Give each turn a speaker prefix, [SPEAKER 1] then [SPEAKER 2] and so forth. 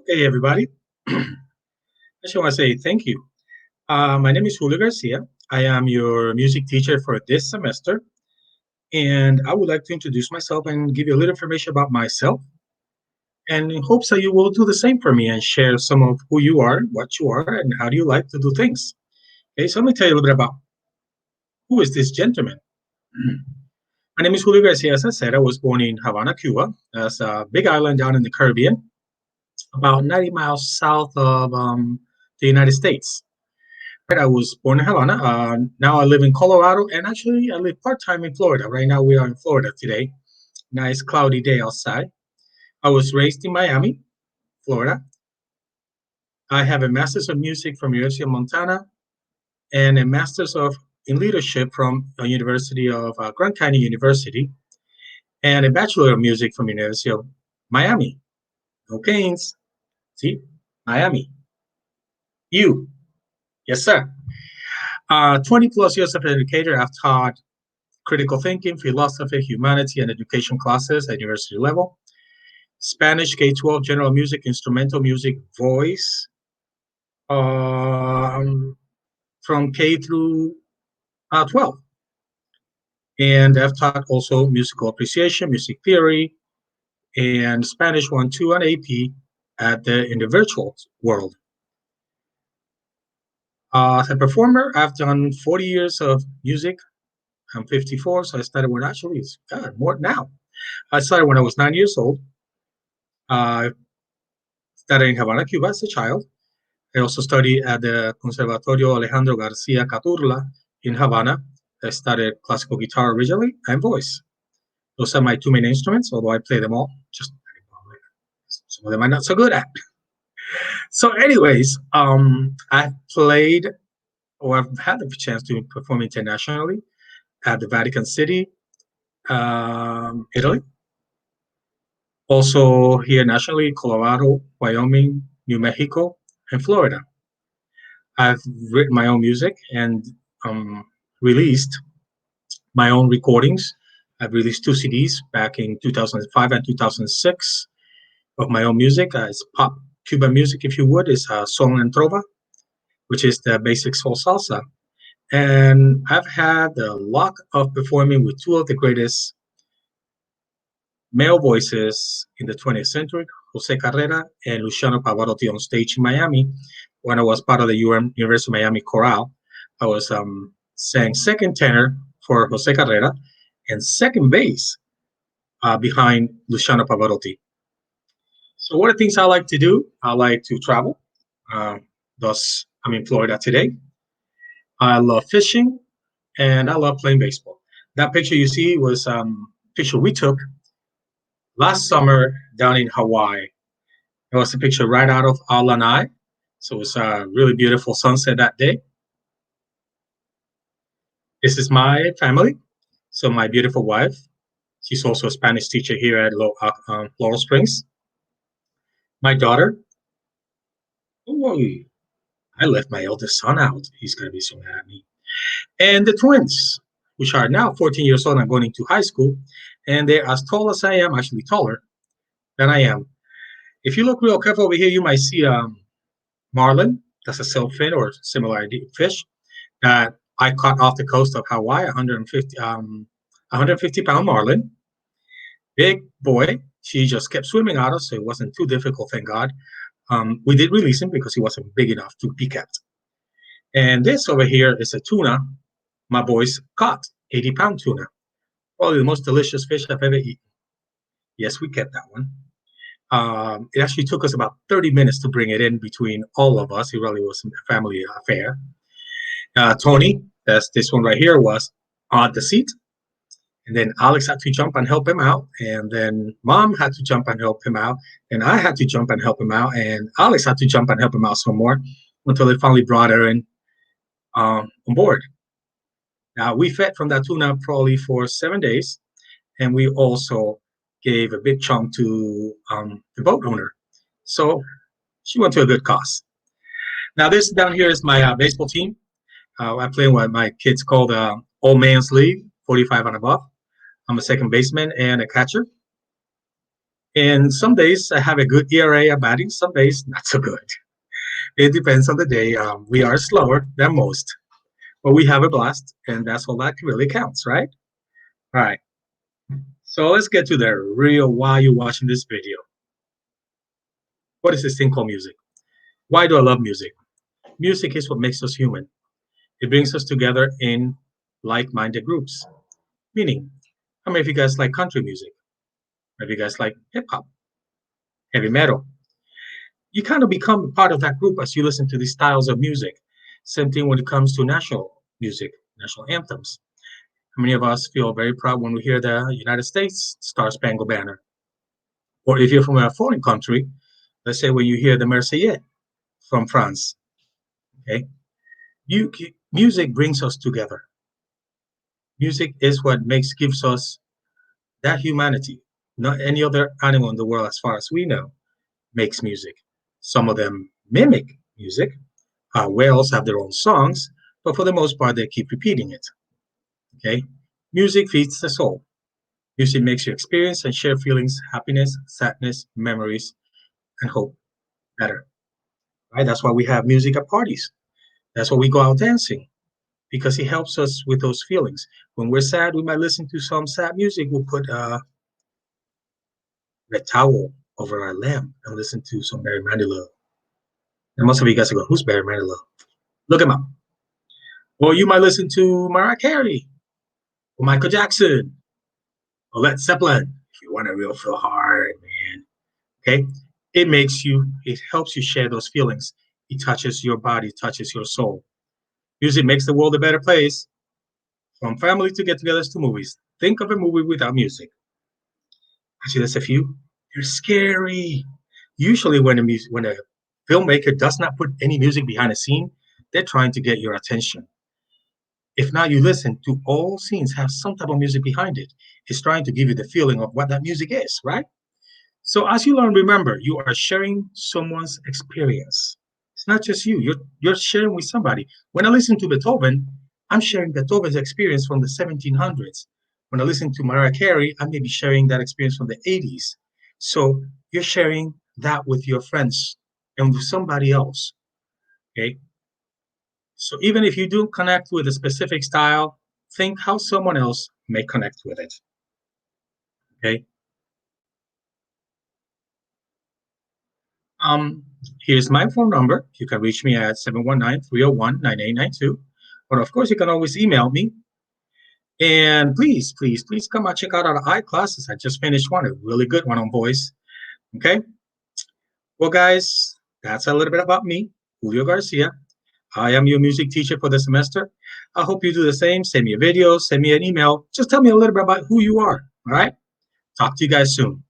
[SPEAKER 1] Hey, everybody. I just want to say thank you. My name is Julio Garcia. I am your music teacher for this semester, and I would like to introduce myself and give you a little information about myself, and in hopes that you will do the same for me and share some of who you are, what you are, and how do you like to do things. Okay, so let me tell you a little bit about who is this gentleman. My name is Julio Garcia. As I said, I was born in Havana, Cuba. That's a big island down in the Caribbean, about 90 miles south of the United States. I was born in Havana. Now I live in Colorado, and actually I live part time in Florida. Right now we are in Florida today. Nice cloudy day outside. I was raised in Miami, Florida. I have a master's of music from University of Montana and a master's of in leadership from the University of Grand Canyon University, and a bachelor of music from University of Miami. No Canes. See, Miami. You, yes sir. 20 plus years of educator. I've taught critical thinking, philosophy, humanity, and education classes at university level. Spanish K-12, general music, instrumental music, voice, from K through 12. And I've taught also musical appreciation, music theory, and Spanish 1, 2, and AP in the virtual world. As a performer, I've done 40 years of music. I'm 54, so I started when actually it's more now. I started when I was 9 years old. I studied in Havana, Cuba as a child. I also studied at the Conservatorio Alejandro Garcia Caturla in Havana. I studied classical guitar originally and voice. Those are my two main instruments, although I play them all. Just some of them I'm not so good at. So, anyways, I've played or I've had the chance to perform internationally at the Vatican City, Italy. Also here nationally, Colorado, Wyoming, New Mexico, and Florida. I've written my own music and released my own recordings. I've released two CDs back in 2005 and 2006 of my own music. It's pop Cuban music, if you would. It's son and trova, which is the basic soul salsa. And I've had the luck of performing with two of the greatest male voices in the 20th century, Jose Carrera and Luciano Pavarotti on stage in Miami. When I was part of the University of Miami chorale, I was sang second tenor for Jose Carrera and second bass behind Luciano Pavarotti. So what are things I like to do? I like to travel. Uh, Thus, I'm in Florida today. I love fishing and I love playing baseball. That picture you see was a picture we took last summer down in Hawaii. It was a picture right out of Aulani. So it was a really beautiful sunset that day. This is my family. So my beautiful wife, she's also a Spanish teacher here at Laurel Springs. My daughter, oh, I left my eldest son out. He's going to be so mad at me. And the twins, which are now 14 years old and going into high school. And they're as tall as I am, actually taller than I am. If you look real careful over here, you might see marlin. That's a sailfin or similar fish that I caught off the coast of Hawaii, 150-pound marlin. Big boy. She just kept swimming at us, so it wasn't too difficult, thank God. We did release him because he wasn't big enough to be kept. And this over here is a tuna my boys caught, 80-pound tuna. Probably the most delicious fish I've ever eaten. Yes, we kept that one. It actually took us about 30 minutes to bring it in between all of us. It really was a family affair. Tony, that's this one right here, was on the seat. And then Alex had to jump and help him out. And then mom had to jump and help him out. And I had to jump and help him out. And Alex had to jump and help him out some more until they finally brought her in on board. Now, we fed from that tuna probably for 7 days. And we also gave a big chunk to the boat owner. So she went to a good cause. Now, this down here is my baseball team. I play in what my kids call the Old Man's League, 45 and above. I'm a second baseman and a catcher. And some days I have a good ERA at batting, some days not so good. It depends on the day. We are slower than most, but we have a blast, and that's all that really counts, right? All right. So let's get to the real why you're watching this video. What is this thing called music? Why do I love music? Music is what makes us human. It brings us together in like-minded groups. Meaning, how many of you guys like country music? Maybe you guys like hip hop, heavy metal. You kind of become part of that group as you listen to these styles of music. Same thing when it comes to national music, national anthems. How many of us feel very proud when we hear the United States Star Spangled Banner? Or if you're from a foreign country, let's say when you hear the Marseillaise from France, okay? Music brings us together. Music is what gives us that humanity. Not any other animal in the world, as far as we know, makes music. Some of them mimic music. Whales have their own songs, but for the most part, they keep repeating it. Okay, music feeds the soul. Music makes you experience and share feelings, happiness, sadness, memories, and hope better. Right? That's why we have music at parties. That's why we go out dancing because it helps us with those feelings. When we're sad, we might listen to some sad music. We'll put red towel over our lamp and listen to some Barry Manilow. And most of you guys are going, "Who's Barry Manilow?" Look him up. Or you might listen to Mariah Carey or Michael Jackson or Led Zeppelin if you want to real feel hard, man. Okay, it helps you share those feelings. It touches your body, touches your soul. Music makes the world a better place. From family to get-togethers to movies. Think of a movie without music. Actually, there's a few. They're scary. Usually, when a filmmaker does not put any music behind a scene, they're trying to get your attention. If not, you listen to all scenes have some type of music behind it. It's trying to give you the feeling of what that music is, right? So as you learn, remember, you are sharing someone's experience. It's not just you. You're sharing with somebody. When I listen to Beethoven, I'm sharing Beethoven's experience from the 1700s. When I listen to Mariah Carey, I may be sharing that experience from the 80s. So you're sharing that with your friends and with somebody else. Okay. So even if you do connect with a specific style, think how someone else may connect with it. Okay. Um, Here's my phone number. You can reach me at 719-301-9892. But of course, you can always email me. And please, please, please come out check out our classes. I just finished one, a really good one on voice. Okay. Well, guys, that's a little bit about me, Julio Garcia. I am your music teacher for the semester. I hope you do the same. Send me a video, send me an email. Just tell me a little bit about who you are. All right. Talk to you guys soon.